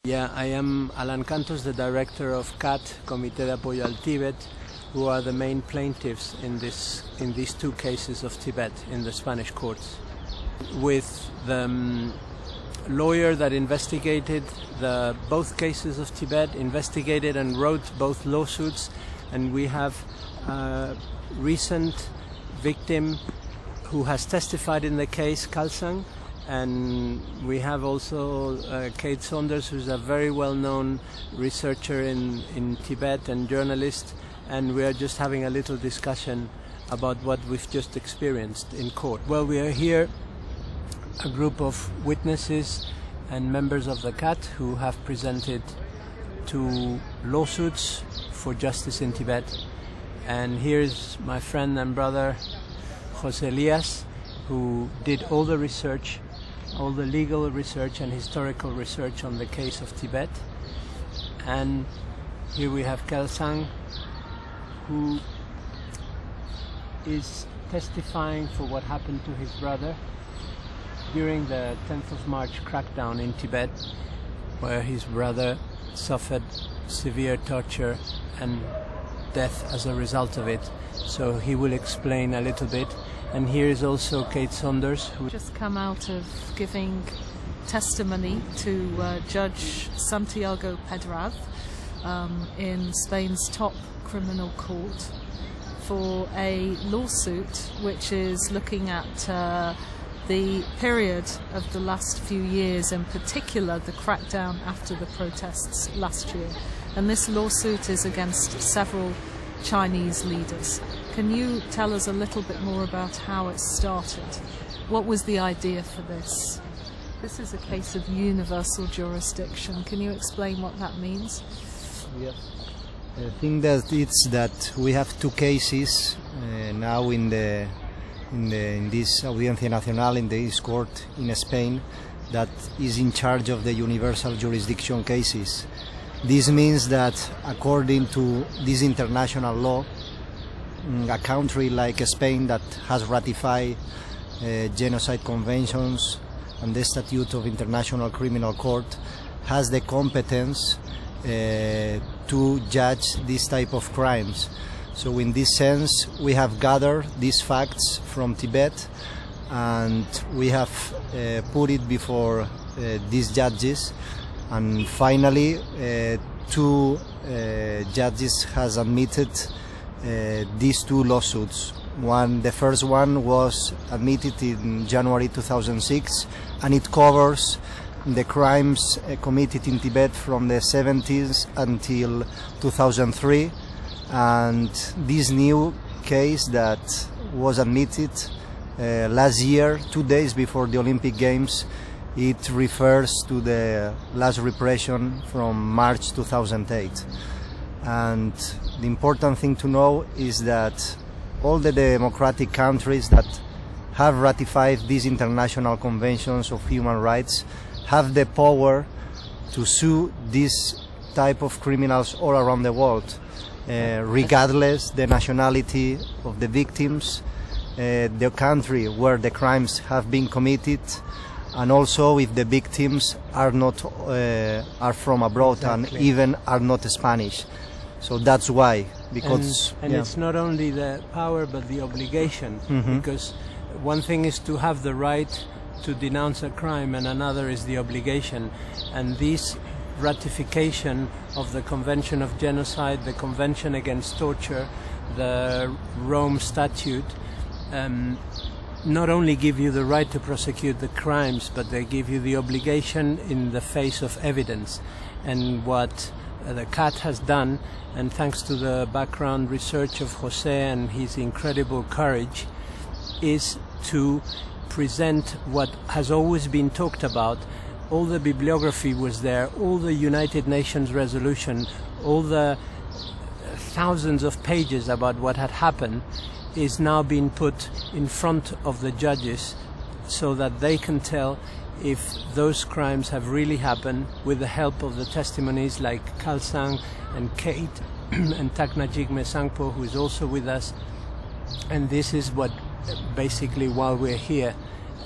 Yeah, I am Alan Cantos, the director of CAT, Comité de Apoyo al Tibet, who are the main plaintiffs in these two cases of Tibet in the Spanish courts. With the lawyer that investigated both cases of Tibet, investigated and wrote both lawsuits, and we have a recent victim who has testified in the case, Kelsang, and we have also Kate Saunders, who's a very well-known researcher in Tibet and journalist, and we are just having a little discussion about what we've just experienced in court. Well, we are here, a group of witnesses and members of the CAT who have presented two lawsuits for justice in Tibet. And here's my friend and brother Jose Elias, who did all the research, all the legal research and historical research on the case of Tibet. And here we have Kelsang, who is testifying for what happened to his brother during the 10th of March crackdown in Tibet, where his brother suffered severe torture and death as a result of it. So he will explain a little bit. And here is also Kate Saunders, who just come out of giving testimony to Judge Santiago Pedraz in Spain's top criminal court for a lawsuit which is looking at the period of the last few years, in particular the crackdown after the protests last year. And this lawsuit is against several Chinese leaders. Can you tell us a little bit more about how it started? What was the idea for this? This is a case of universal jurisdiction. Can you explain what that means? Yes. I think that it's that we have two cases now in this Audiencia Nacional, in this court in Spain, that is in charge of the universal jurisdiction cases. This means that according to this international law, a country like Spain that has ratified genocide conventions and the Statute of International Criminal Court has the competence to judge this type of crimes. So in this sense, we have gathered these facts from Tibet and we have put it before these judges, and finally two judges has admitted these two lawsuits. The first one was admitted in January 2006, and it covers the crimes committed in Tibet from the 70s until 2003. And this new case that was admitted last year, 2 days before the Olympic Games, it refers to the last repression from March 2008. And the important thing to know is that all the democratic countries that have ratified these international conventions of human rights have the power to sue these type of criminals all around the world, regardless the nationality of the victims, the country where the crimes have been committed, and also if the victims are not are from abroad. Exactly. And even are not Spanish. So that's why, because and it's not only the power but the obligation, because one thing is to have the right to denounce a crime and another is the obligation. And this ratification of the Convention of Genocide, the Convention Against Torture, the Rome Statute, not only give you the right to prosecute the crimes, but they give you the obligation in the face of evidence. And what the CAT has done, and thanks to the background research of Jose and his incredible courage, is to present what has always been talked about. All the bibliography was there, all the United Nations resolution, all the thousands of pages about what had happened is now being put in front of the judges so that they can tell if those crimes have really happened, with the help of the testimonies like Kelsang and Kate and Taknajigme Sangpo, who is also with us. And this is what basically, while we're here,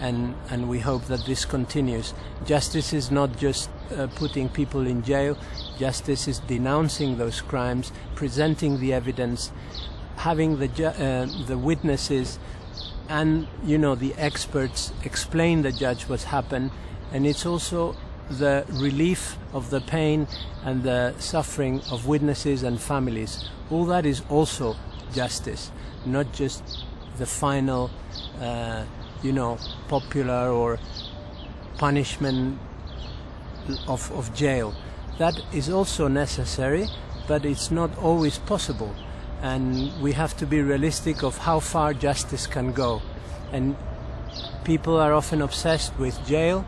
and we hope that this continues. Justice is not just putting people in jail. Justice is denouncing those crimes, presenting the evidence, having the witnesses and the experts explain the judge what's happened, and it's also the relief of the pain and the suffering of witnesses and families. All that is also justice, not just the final popular or punishment of jail. That is also necessary, but it's not always possible, and we have to be realistic of how far justice can go. And people are often obsessed with jail,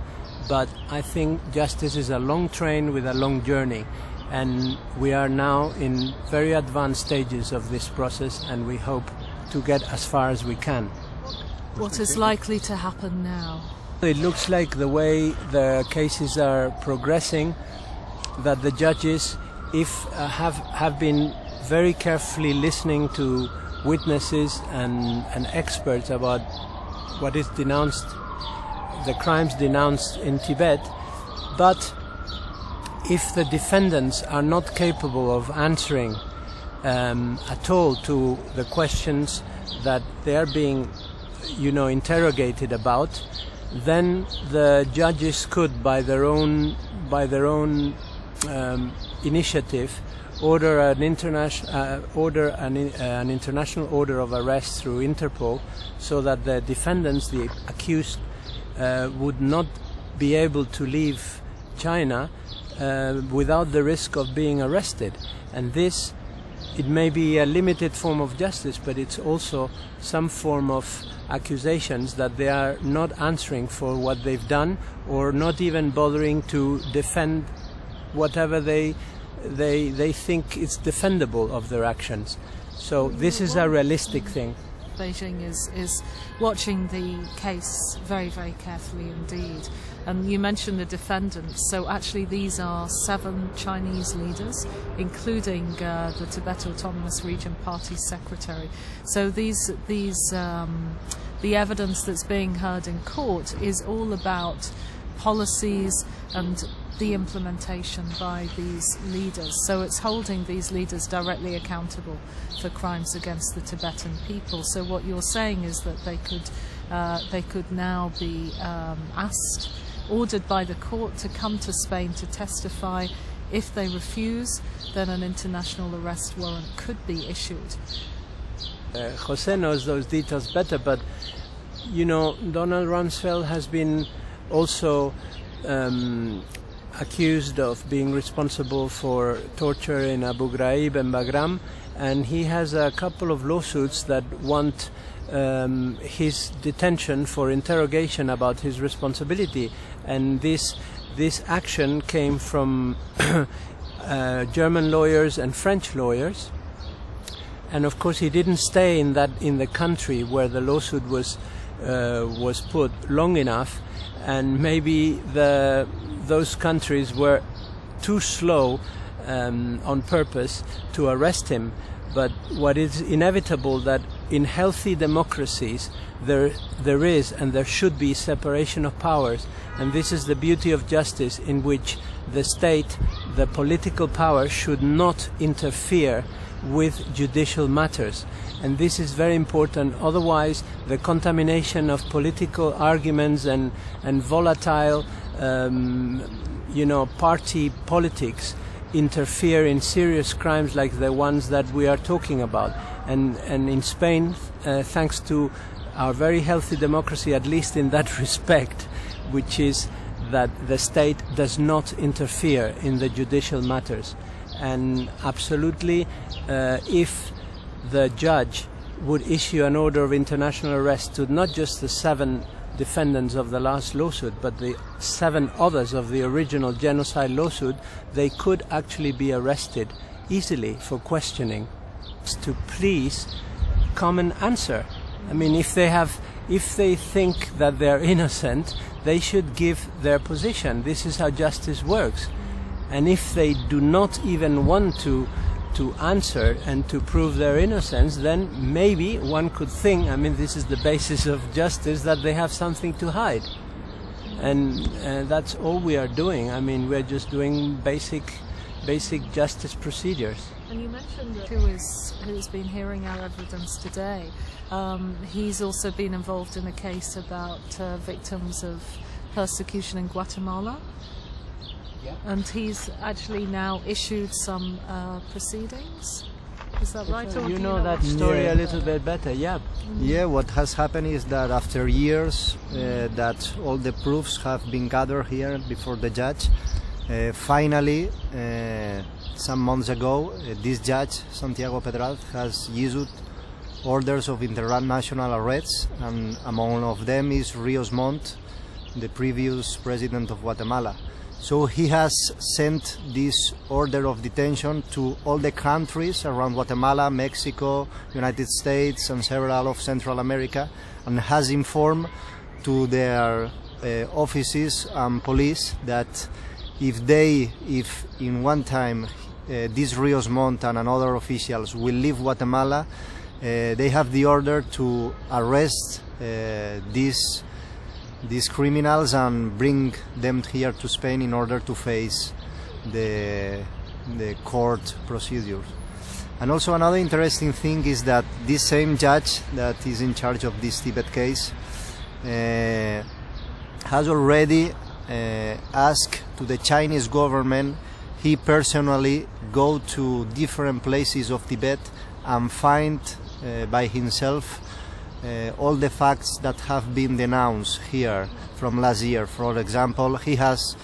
but I think justice is a long train with a long journey, and we are now in very advanced stages of this process, and we hope to get as far as we can. What is likely to happen now? It looks like the way the cases are progressing, that the judges have been very carefully listening to witnesses and experts about what is denounced, the crimes denounced in Tibet. But if the defendants are not capable of answering at all to the questions that they are being interrogated about, then the judges could, by their own initiative, order an international order of arrest through Interpol, so that the defendants, the accused, would not be able to leave China without the risk of being arrested. And this, it may be a limited form of justice, but it's also some form of accusations that they are not answering for what they've done, or not even bothering to defend whatever they think is defendable of their actions. So this is a realistic thing. Beijing is watching the case very, very carefully indeed. And you mentioned the defendants, so actually these are 7 Chinese leaders, including the Tibet Autonomous Region Party Secretary. So the evidence that's being heard in court is all about policies and the implementation by these leaders. So it's holding these leaders directly accountable for crimes against the Tibetan people. So what you're saying is that they could now be ordered by the court to come to Spain to testify. If they refuse, then an international arrest warrant could be issued. Jose knows those details better, but Donald Rumsfeld has been also accused of being responsible for torture in Abu Ghraib and Bagram, and he has a couple of lawsuits that want his detention for interrogation about his responsibility. And this action came from German lawyers and French lawyers, and of course he didn't stay in the country where the lawsuit was put long enough, and maybe those countries were too slow on purpose to arrest him. But what is inevitable, that in healthy democracies there is and there should be separation of powers, and this is the beauty of justice, in which the state, the political power, should not interfere with judicial matters. And this is very important. Otherwise, the contamination of political arguments and volatile party politics interfere in serious crimes like the ones that we are talking about. And in Spain, thanks to our very healthy democracy, at least in that respect, which is that the state does not interfere in the judicial matters. And absolutely, if the judge would issue an order of international arrest to not just the 7 defendants of the last lawsuit, but the 7 others of the original genocide lawsuit, they could actually be arrested easily for questioning, to please come and answer. I mean, if they think that they're innocent, they should give their position. This is how justice works. And if they do not even want to to answer and to prove their innocence, then maybe one could think, I mean, this is the basis of justice, that they have something to hide. And that's all we are doing. I mean, we're just doing basic justice procedures. And you mentioned that who's been hearing our evidence today. He's also been involved in a case about victims of persecution in Guatemala. Yeah. And he's actually now issued some proceedings. Is that right? Or You know that story a little bit better, yeah. Yeah, what has happened is that after years that all the proofs have been gathered here before the judge, finally, some months ago, this judge, Santiago Pedraz, has issued orders of international arrests, and among of them is Ríos Montt, the previous president of Guatemala. So he has sent this order of detention to all the countries around Guatemala, Mexico, United States, and several of Central America, and has informed to their offices and police that if in one time these Ríos Montt and other officials will leave Guatemala, they have the order to arrest these criminals and bring them here to Spain in order to face the court procedures. And also another interesting thing is that this same judge that is in charge of this Tibet case has already asked to the Chinese government, he personally go to different places of Tibet and find by himself all the facts that have been denounced here from last year. For example, he has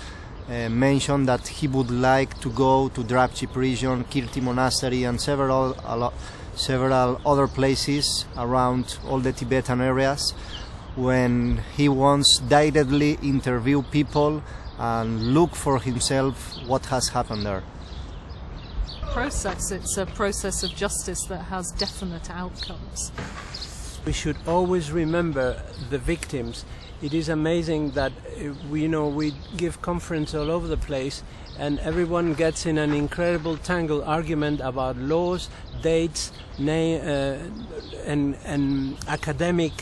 mentioned that he would like to go to Drapchi prison, Kirti monastery, and several other places around all the Tibetan areas, when he wants directly interview people and look for himself what has happened there. It's a process of justice that has definite outcomes. We should always remember the victims. It is amazing that we give conferences all over the place, and everyone gets in an incredible tangled argument about laws, dates, and academic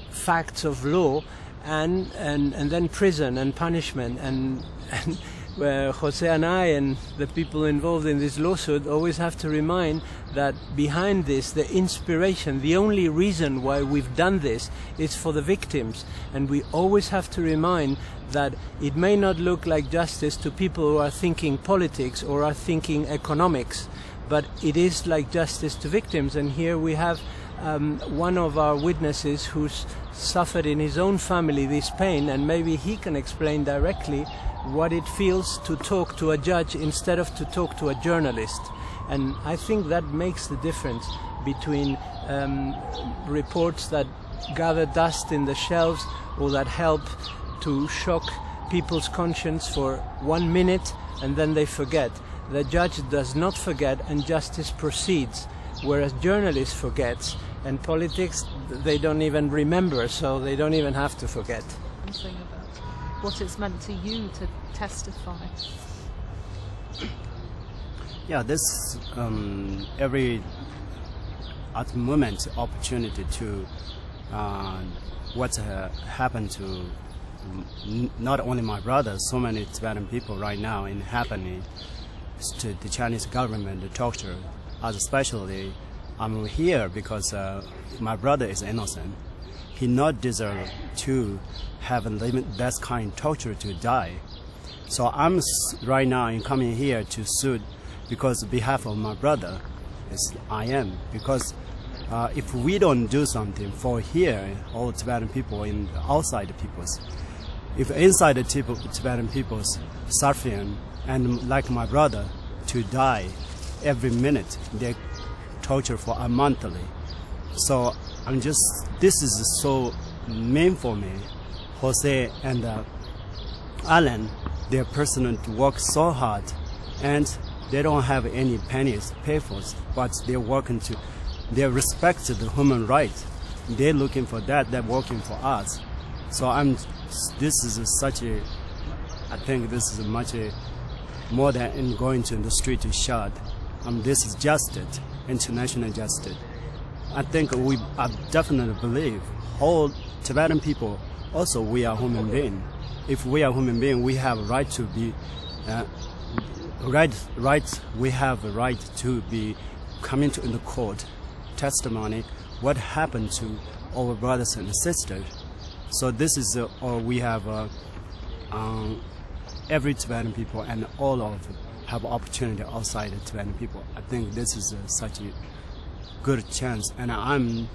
facts of law, and then prison and punishment, and Jose and I and the people involved in this lawsuit always have to remind that behind this, the inspiration, the only reason why we've done this is for the victims. And we always have to remind that it may not look like justice to people who are thinking politics or are thinking economics, but it is like justice to victims. And here we have one of our witnesses who's suffered in his own family this pain, and maybe he can explain directly what it feels to talk to a judge instead of to talk to a journalist. And I think that makes the difference between reports that gather dust in the shelves or that help to shock people's conscience for 1 minute and then they forget. The judge does not forget, and justice proceeds, whereas journalists forget, and politics, they don't even remember, so they don't even have to forget. Something about what it's meant to you to testify. Yeah, this every at the moment opportunity to what happened to not only my brother, so many Tibetan people right now, in happening to the Chinese government, the torture. Especially, I'm here because my brother is innocent. He not deserve to have that kind of torture to die. So I'm right now coming here to sue because on behalf of my brother. I am, because if we don't do something for here, all Tibetan people and outside the peoples, if inside the Tibetan peoples suffering, and like my brother, to die every minute, they torture for a monthly. So this is so main for me. Jose and Alan, their person work so hard, and they don't have any pennies to pay for, but they're working to, they respect the human rights. They're looking for that, they're working for us. So I think this is much more than going to the street to shout. this is justice, international justice. I think I definitely believe whole Tibetan people also we are human beings. If we are human beings, we have a right to be we have a right to be coming to in the court testimony what happened to our brothers and sisters. So this is we have every Tibetan people and all of have opportunity outside the Tibetan people. I think this is such a good chance. And I'm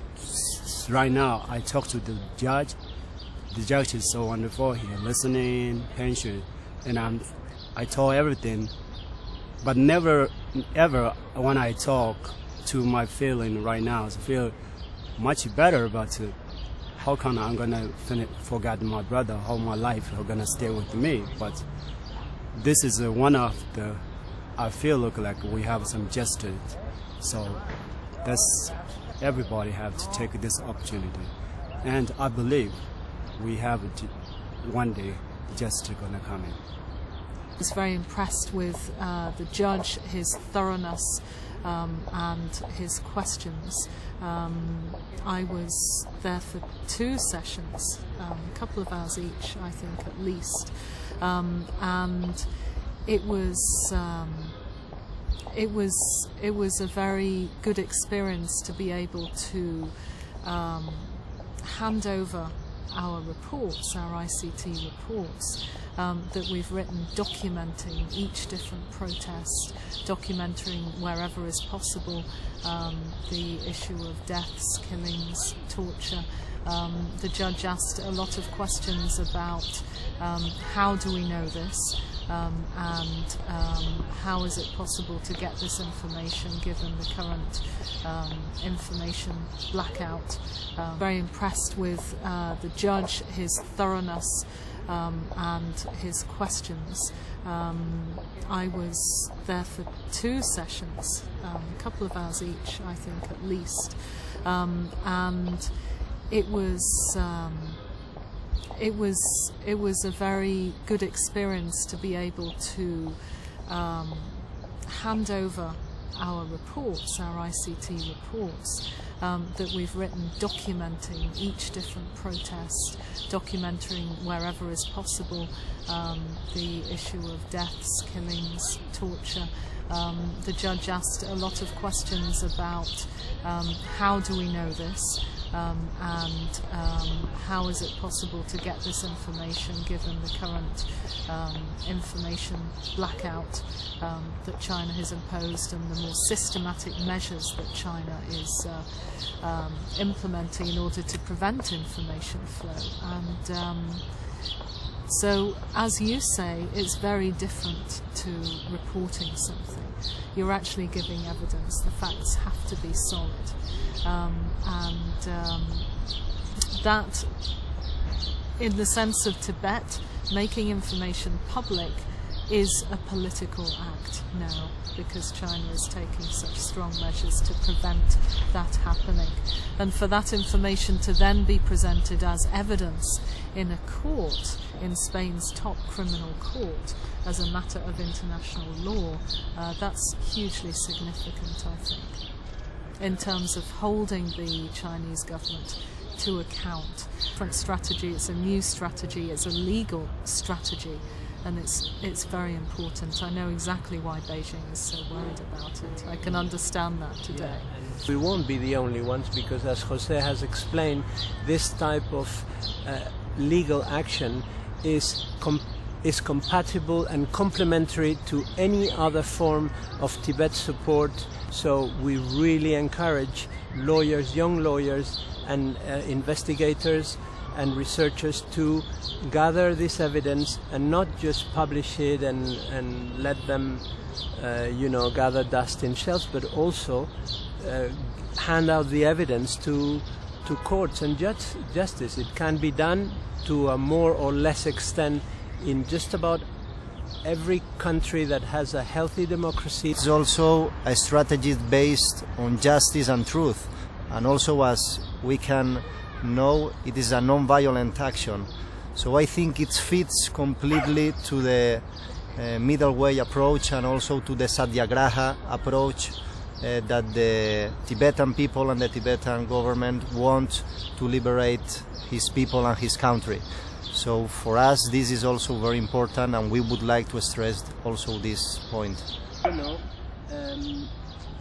right now I talk to the judge. The judge is so wonderful. He listening, patient, and I told everything. But never ever when I talk to my feeling right now, I feel much better. But how come I'm gonna forget my brother? How my life are gonna stay with me? But this is one of the. I feel look like we have some justice. So that's everybody have to take this opportunity, and I believe we have one day justice gonna come in. I was very impressed with the judge, his thoroughness and his questions. I was there for 2 sessions, a couple of hours each, I think at least, and it was a very good experience to be able to hand over our reports, our ICT reports that we've written, documenting each different protest, documenting wherever is possible the issue of deaths, killings, torture. The judge asked a lot of questions about how do we know this, and how is it possible to get this information given the current information blackout. Very impressed with the judge, his thoroughness and his questions. I was there for 2 sessions, a couple of hours each, I think at least, and it was a very good experience to be able to hand over our reports, our ICT reports that we've written, documenting each different protest, documenting wherever is possible the issue of deaths, killings, torture. The judge asked a lot of questions about how do we know this, and how is it possible to get this information given the current information blackout that China has imposed and the more systematic measures that China is implementing in order to prevent information flow. And so, as you say, it's very different to reporting something. You're actually giving evidence. The facts have to be solid. That, in the sense of Tibet, making information public is a political act now, because China is taking such strong measures to prevent that happening. And for that information to then be presented as evidence in a court, in Spain's top criminal court, as a matter of international law, that's hugely significant, I think, in terms of holding the Chinese government to account. Different strategy, it's a new strategy, it's a legal strategy, and it's very important. I know exactly why Beijing is so worried about it. I can understand that today. Yeah, we won't be the only ones, because as Jose has explained, this type of legal action is compatible and complementary to any other form of Tibet support. So we really encourage lawyers, young lawyers and investigators and researchers to gather this evidence and not just publish it and let them gather dust in shells, but also hand out the evidence to courts and justice. It can be done to a more or less extent in just about every country that has a healthy democracy. It's also a strategy based on justice and truth, and also, as we can know, it is a non-violent action. So I think it fits completely to the middle way approach and also to the Satyagraha approach that the Tibetan people and the Tibetan government want to liberate his people and his country. So for us this is also very important, and we would like to stress also this point. You know,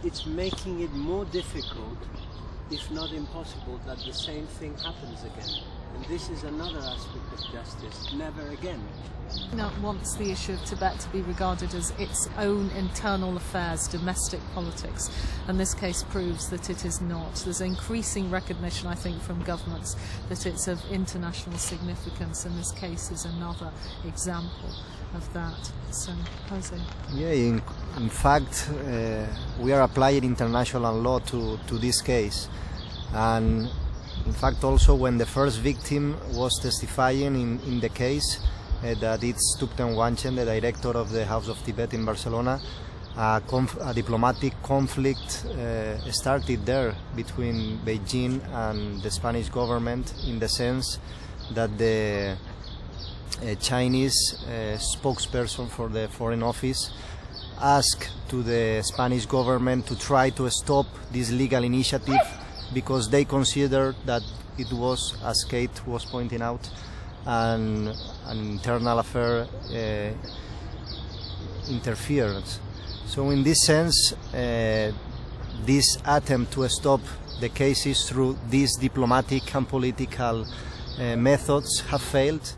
it's making it more difficult, if not impossible, that the same thing happens again. And this is another aspect of justice, never again. China wants the issue of Tibet to be regarded as its own internal affairs, domestic politics, and this case proves that it is not. There's increasing recognition, I think, from governments that it's of international significance, and this case is another example of that. So, Jose? Yeah, in fact, we are applying international law to this case, and in fact also when the first victim was testifying in the case, that it's Thupten Wanchen, the director of the House of Tibet in Barcelona, a diplomatic conflict started there between Beijing and the Spanish government, in the sense that the Chinese spokesperson for the Foreign Office asked to the Spanish government to try to stop this legal initiative because they considered that it was, as Kate was pointing out, an internal affair interference. So in this sense, this attempt to stop the cases through these diplomatic and political methods have failed.